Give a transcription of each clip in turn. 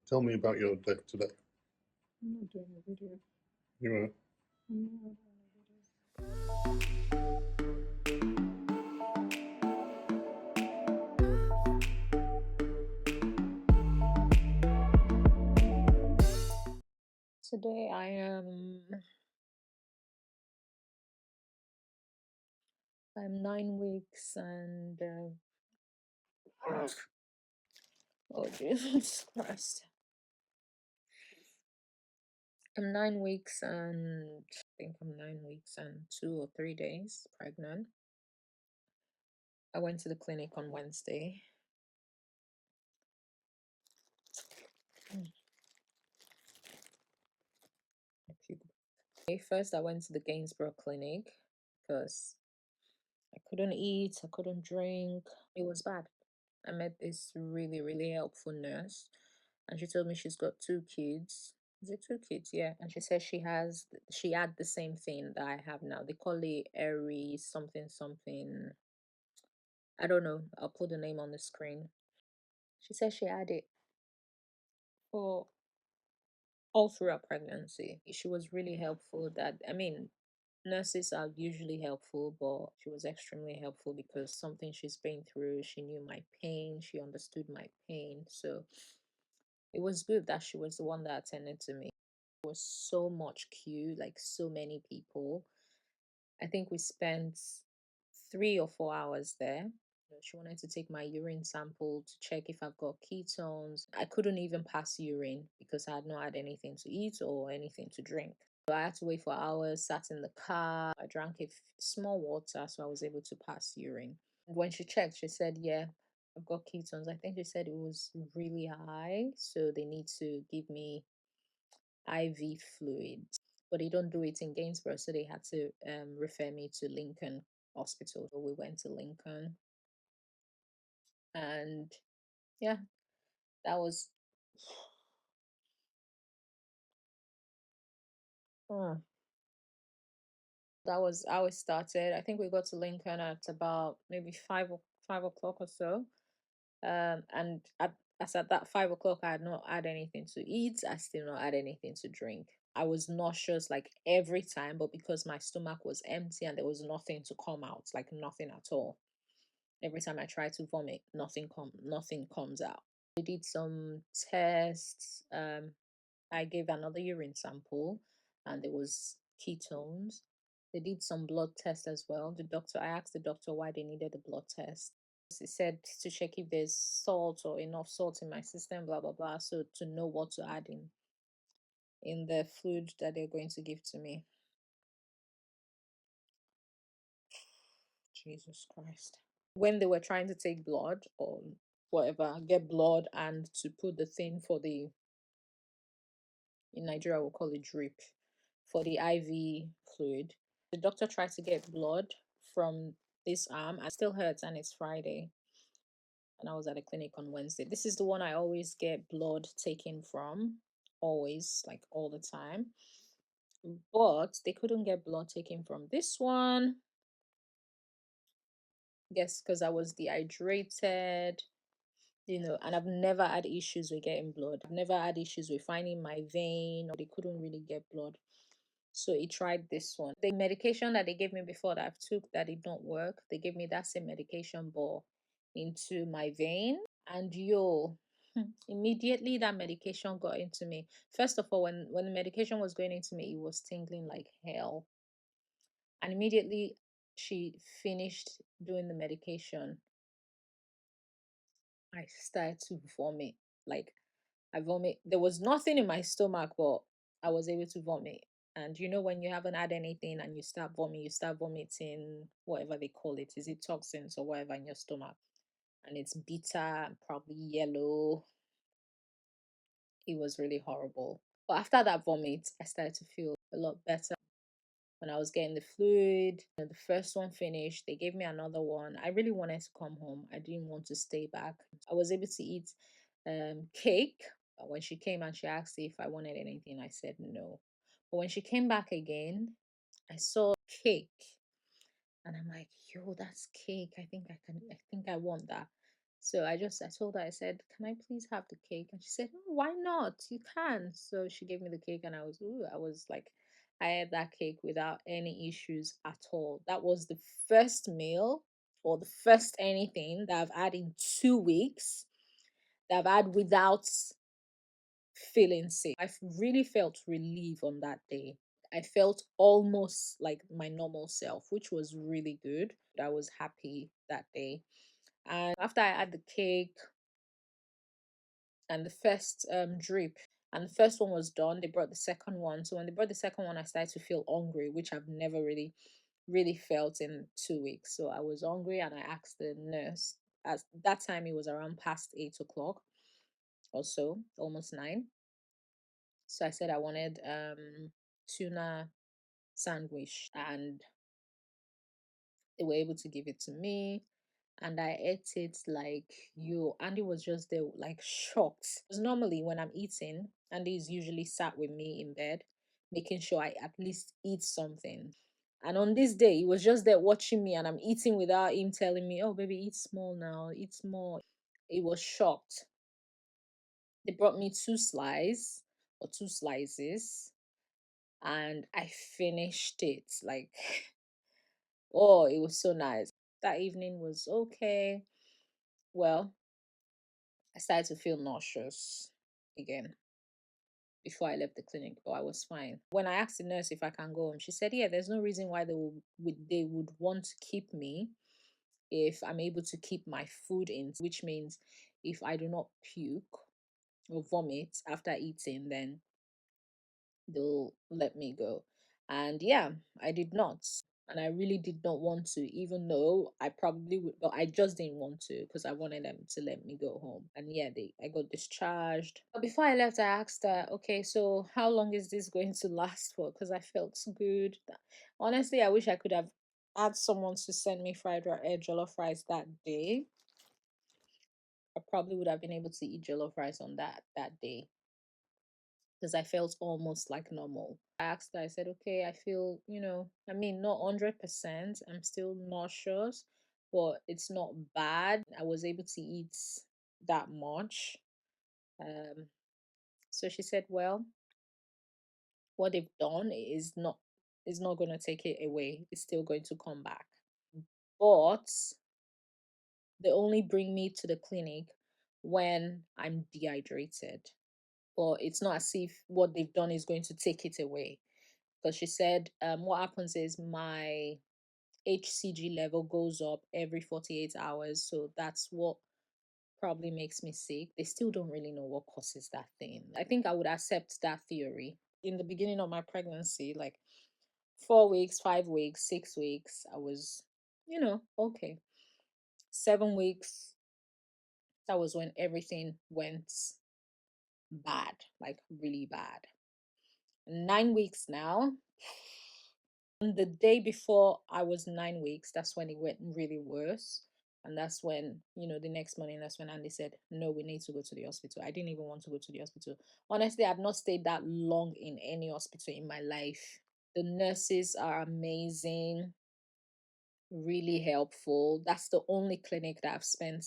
Tell me about your day today. I'm not doing a video. You are. I'm not doing a video. Today I'm 9 weeks and oh Jesus Christ. I'm 9 weeks and I think I'm 9 weeks and 2 or 3 days pregnant. I went to the clinic on Wednesday. First, I went to the Gainsborough clinic because I couldn't eat, I couldn't drink. It was bad. I met this really, really helpful nurse, and she told me she's got 2 kids. Is it 2 kids? Yeah. And she says she had the same thing that I have now. They call it Airy something something. I don't know. I'll put the name on the screen. She says she had it for all throughout pregnancy. She was really helpful. Nurses are usually helpful, but she was extremely helpful because something she's been through, she knew my pain, she understood my pain. So it was good that she was the one that attended to me. There was so much queue, like so many people. I think we spent 3 or 4 hours there. She wanted to take my urine sample to check if I've got ketones. I couldn't even pass urine because I had not had anything to eat or anything to drink. So I had to wait for hours, sat in the car. I drank a small water, so I was able to pass urine. And when she checked, she said, yeah, I've got ketones. I think she said it was really high, so they need to give me IV fluid. But they don't do it in Gainsborough, so they had to refer me to Lincoln Hospital. So we went to Lincoln, and yeah, that was that was how it started. I think we got to Lincoln at about maybe 5 o'clock or so. And as at that 5 o'clock, I had not had anything to eat. I still not had anything to drink. I was nauseous like every time, but because my stomach was empty and there was nothing to come out, like nothing at all. Every time I try to vomit, nothing comes out. We did some tests. I gave another urine sample, and there was ketones. They did some blood tests as well. I asked the doctor why they needed the blood test. He said to check if there's salt or enough salt in my system, blah blah blah, so to know what to add in the fluid that they're going to give to me. Jesus Christ. When they were trying to take blood or whatever, get blood and to put the thing for the, in Nigeria we'll call it drip, for the IV fluid, the doctor tried to get blood from this arm. I still hurts and it's Friday. And I was at a clinic on Wednesday. This is the one I always get blood taken from, always, like all the time. But they couldn't get blood taken from this one. Guess because I was dehydrated, and I've never had issues with getting blood. I've never had issues with finding my vein, or they couldn't really get blood. So he tried this one. The medication that they gave me before that I've took that did not work, they gave me that same medication but into my vein. And immediately that medication got into me. First of all, when the medication was going into me, it was tingling like hell. And immediately she finished doing the medication, I started to vomit. Like I vomit. There was nothing in my stomach, but I was able to vomit. And when you haven't had anything and you start vomiting whatever they call it. Is it toxins or whatever in your stomach? And it's bitter and probably yellow. It was really horrible. But after that vomit, I started to feel a lot better. When I was getting the fluid, the first one finished, they gave me another one. I really wanted to come home. I didn't want to stay back. I was able to eat cake. When she came and she asked if I wanted anything, I said no. But when she came back again, I saw cake. And I'm like, yo, that's cake. I think I want that. So I told her, I said, can I please have the cake? And she said, "Oh, why not? You can." So she gave me the cake, and I was like, I had that cake without any issues at all. That was the first meal or the first anything that I've had in 2 weeks that I've had without feeling sick. Really felt relief on that day. I felt almost like my normal self, which was really good. I was happy that day. And after I had the cake and the first drip, and the first one was done, they brought the second one. So when they brought the second one, I started to feel hungry, which I've never really felt in 2 weeks. So I was hungry, and I asked the nurse. At that time, it was around past 8 o'clock or so, almost 9. So I said I wanted tuna sandwich, and they were able to give it to me, and I ate it like you. Andy was just there, like shocked. Because normally when I'm eating, Andy is usually sat with me in bed, making sure I at least eat something. And on this day, he was just there watching me, and I'm eating without him telling me, "Oh, baby, eat small now, eat small." He was shocked. They brought me two slices, and I finished it. Like, oh, it was so nice. That evening was okay. Well, I started to feel nauseous again before I left the clinic, but I was fine. When I asked the nurse if I can go home, she said, "Yeah, there's no reason why they would want to keep me if I'm able to keep my food in, which means if I do not puke or vomit after eating, then they'll let me go." And yeah, I did not. And I really did not want to, even though I probably would, but I just didn't want to because I wanted them to let me go home. And yeah, I got discharged. But before I left, I asked her, okay, so how long is this going to last for? Because I felt good. Honestly, I wish I could have had someone to send me jollof rice that day. I probably would have been able to eat jollof rice on that day because I felt almost like normal. I asked her, I said, okay, I feel, I mean, not 100%. I'm still nauseous, but it's not bad. I was able to eat that much. Um, so she said, well, what they've done is not going to take it away. It's still going to come back. But they only bring me to the clinic when I'm dehydrated. But it's not as if what they've done is going to take it away. Because she said what happens is my HCG level goes up every 48 hours. So that's what probably makes me sick. They still don't really know what causes that thing. I think I would accept that theory. In the beginning of my pregnancy, like 4 weeks, 5 weeks, 6 weeks, I was, okay. 7 weeks, that was when everything went bad, like really bad. 9 weeks now. The day before I was 9 weeks, that's when it went really worse. And that's when, the next morning, that's when Andy said, no, we need to go to the hospital. I didn't even want to go to the hospital. Honestly, I've not stayed that long in any hospital in my life. The nurses are amazing, really helpful. That's the only clinic that I've spent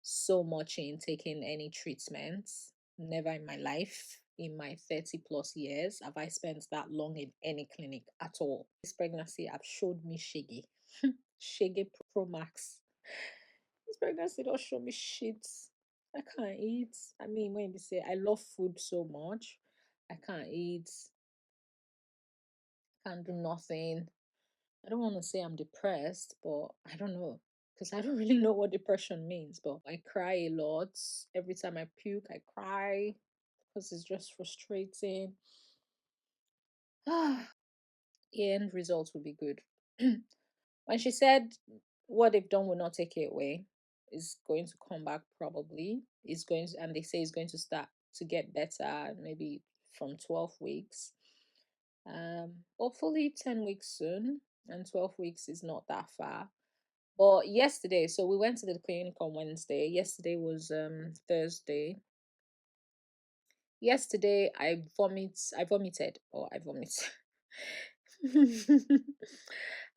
so much in taking any treatments. Never in my life, in my 30 plus years, have I spent that long in any clinic at all. This pregnancy have showed me shaggy. Shaggy Pro Max. This pregnancy don't show me shit. I can't eat. I mean, when you say I love food so much, I can't eat, can't do nothing. I don't want to say I'm depressed, but I don't know because I don't really know what depression means. But I cry a lot. Every time I puke, I cry because it's just frustrating. The end result will be good. When she said what they've done will not take it away, is going to come back probably. It's going to, and they say it's going to start to get better maybe from 12 weeks. Hopefully 10 weeks soon, and 12 weeks is not that far. But yesterday, so we went to the clinic on Wednesday. Yesterday was Thursday. Yesterday I vomited or I vomit.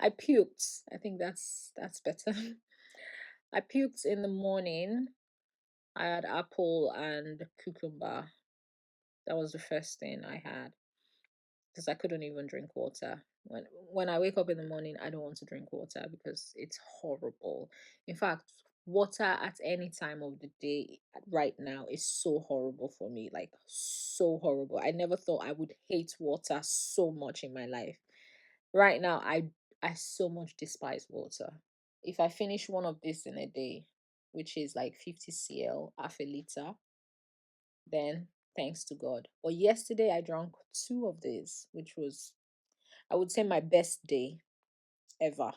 I puked. I think that's better. I puked in the morning. I had apple and cucumber. That was the first thing I had because I couldn't even drink water. When I wake up in the morning, I don't want to drink water because it's horrible. In fact, water at any time of the day right now is so horrible for me, like so horrible. I never thought I would hate water so much in my life. Right now, I so much despise water. If I finish one of this in a day, which is like 50 cl, half a liter, then thanks to God. But yesterday I drank two of these, which was, I would say, my best day ever.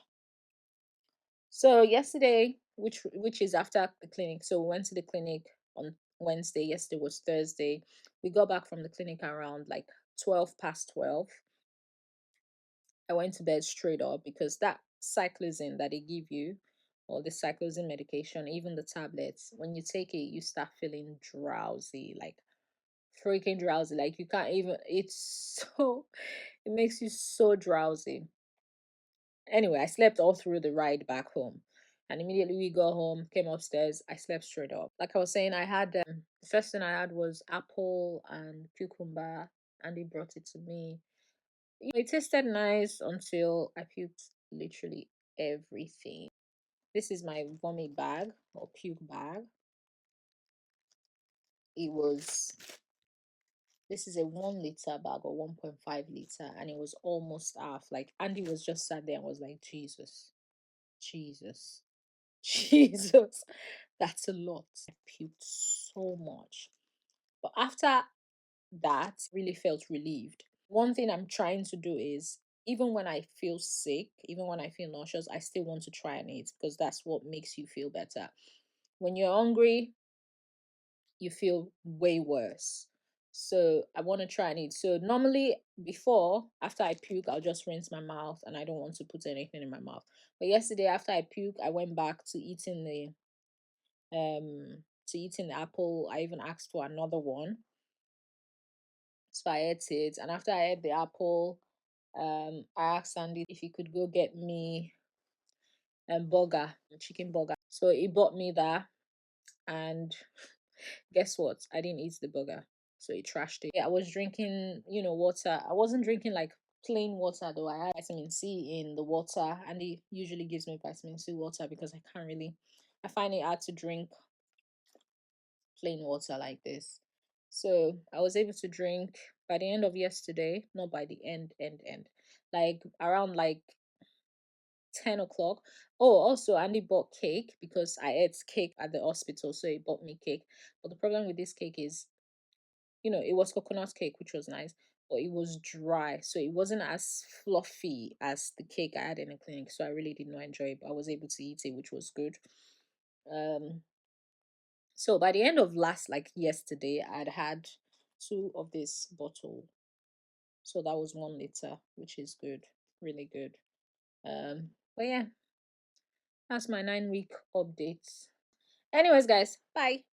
So yesterday, which is after the clinic, so we went to the clinic on Wednesday. Yesterday was Thursday. We got back from the clinic around like 12 past 12. I went to bed straight up because that cyclizine that they give you, or the cyclizine medication, even the tablets, when you take it, you start feeling drowsy, like freaking drowsy. Like you can't even, it's so, it makes you so drowsy. Anyway, I slept all through the ride back home. And immediately we got home, came upstairs, I slept straight up. Like I was saying, I had the first thing I had was apple and cucumber, and they brought it to me. It tasted nice until I puked literally everything. This is my vomit bag or puke bag. It was, this is a 1 liter bag or 1.5 liter, and it was almost half. Like Andy was just sat there and was like, Jesus, Jesus, Jesus, that's a lot. I puked so much. But after that, really felt relieved. One thing I'm trying to do is, even when I feel sick, even when I feel nauseous, I still want to try and eat because that's what makes you feel better. When you're hungry, you feel way worse. So I want to try and eat. So normally before, after I puke, I'll just rinse my mouth and I don't want to put anything in my mouth. But yesterday after I puke, I went back to eating the apple. I even asked for another one. So I ate it. And after I ate the apple, I asked Sandy if he could go get me a burger, chicken burger. So he bought me that, and guess what? I didn't eat the burger, so he trashed it. Yeah, I was drinking, water. I wasn't drinking like plain water though. I had vitamin C in the water, and he usually gives me vitamin C water because I can't really. I find it hard to drink plain water like this. So I was able to drink by the end of yesterday, not by the end, like around like 10 o'clock. Oh, also, Andy bought cake because I ate cake at the hospital, so he bought me cake. But the problem with this cake is, it was coconut cake, which was nice, but it was dry, so it wasn't as fluffy as the cake I had in the clinic. So I really did not enjoy it, but I was able to eat it, which was good. So by the end of like yesterday, I'd had two of this bottle. So that was 1 liter, which is good, really good. But yeah, that's my 9-week update. Anyways, guys, bye.